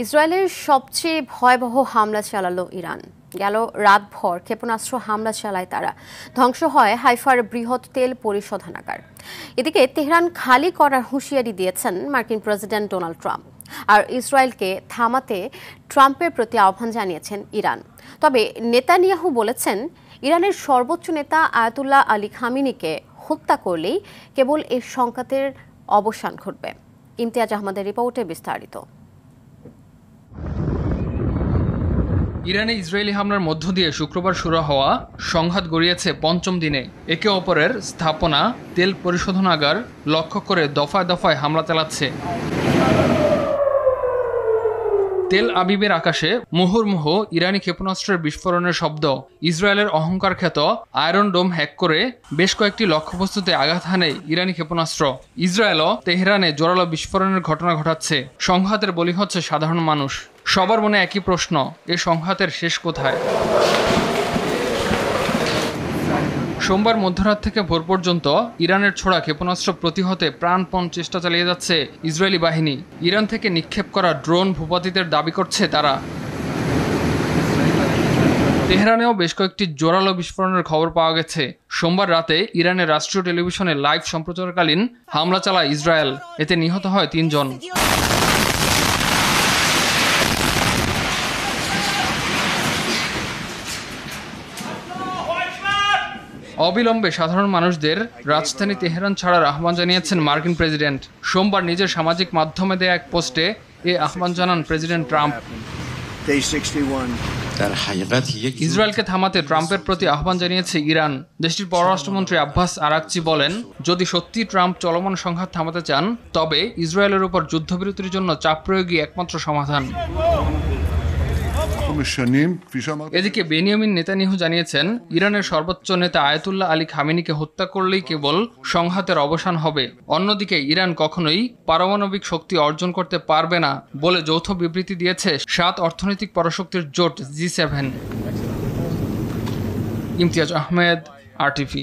ইসরায়েলের সবচেয়ে ভয়াবহ হামলা চালালো ইরান। গেল রাতভর ক্ষেপণাস্ত্র হামলা চালায় তারা। ধ্বংস হয় হাইফার বৃহৎ তেল পরিশোধনাগার। এদিকে তেহরান খালি করার হুঁশিয়ারি দিয়েছেন মার্কিন প্রেসিডেন্ট ডোনাল্ড ট্রাম্প। আর ইসরায়েলকে থামাতে ট্রাম্পের প্রতি আহ্বান জানিয়েছেন ইরান। তবে নেতানিয়াহু বলেছেন, ইরানের সর্বোচ্চ নেতা আয়াতুল্লাহ আলী খামেনিকে হত্যা করলেই কেবল এই সংঘাতের অবসান ঘটবে। ইমতিয়াজ আহমদের রিপোর্টে বিস্তারিত। ইরানে ইসরায়েলি হামলার মধ্য দিয়ে শুক্রবার শুরু হওয়া সংঘাত গড়িয়েছে পঞ্চম দিনে। একে অপরের স্থাপনা, তেল পরিশোধনাগার লক্ষ্য করে দফায় দফায় হামলা চালাচ্ছে। তেল আবিবের আকাশে মুহুর্মুহ ইরানি ক্ষেপণাস্ত্রের বিস্ফোরণের শব্দ। ইসরায়েলের অহংকার খ্যাত আয়রন ডোম হ্যাক করে বেশ কয়েকটি লক্ষ্যবস্তুতে আঘাত হানে ইরানি ক্ষেপণাস্ত্র। ইসরায়েলও তেহরানে জোরালো বিস্ফোরণের ঘটনা ঘটাচ্ছে। সংঘাতের বলি হচ্ছে সাধারণ মানুষ। সবার মনে একই প্রশ্ন, এ সংঘাতের শেষ কোথায়? সোমবার মধ্যরাত থেকে ভোর পর্যন্ত ইরানের ছোড়া ক্ষেপণাস্ত্র প্রতিহতে প্রাণপণ চেষ্টা চালিয়ে যাচ্ছে ইসরায়েলি বাহিনী। ইরান থেকে নিক্ষেপ করা ড্রোন ভূপাতিতের দাবি করছে তারা। তেহরানেও বেশ কয়েকটি জোরালো বিস্ফোরণের খবর পাওয়া গেছে। সোমবার রাতে ইরানের রাষ্ট্রীয় টেলিভিশনে লাইভ সম্প্রচারকালীন হামলা চালায় ইসরায়েল। এতে নিহত হয় 3 জন। অবিলম্বে সাধারণ মানুষদের রাজধানী তেহরান ছাড়ার আহ্বান জানিয়েছেন মার্কিন প্রেসিডেন্ট। সোমবার নিজের সামাজিক মাধ্যমে দেয়া এক পোস্টে এ আহ্বান জানান প্রেসিডেন্ট ট্রাম্প। ইসরায়েলকে থামাতে ট্রাম্পের প্রতি আহ্বান জানিয়েছে ইরান। দেশটির পররাষ্ট্রমন্ত্রী আব্বাস আরাকচি বলেন, যদি সত্যি ট্রাম্প চলমান সংঘাত থামাতে চান, তবে ইসরায়েলের উপর যুদ্ধবিরতির জন্য চাপ প্রয়োগই একমাত্র সমাধান। এদিকে বেনিয়ামিন নেতানিয়াহু জানিয়েছেন, ইরানের সর্বোচ্চ নেতা আয়াতুল্লাহ আলী খামেনিকে হত্যা করলেই কেবল সংঘাতের অবসান হবে। অন্যদিকে ইরান কখনোই পারমাণবিক শক্তি অর্জন করতে পারবে না বলে যৌথ বিবৃতি দিয়েছে 7 অর্থনৈতিক পরাশক্তির জোট G7। ইমতিয়াজ আহমেদ, RTV।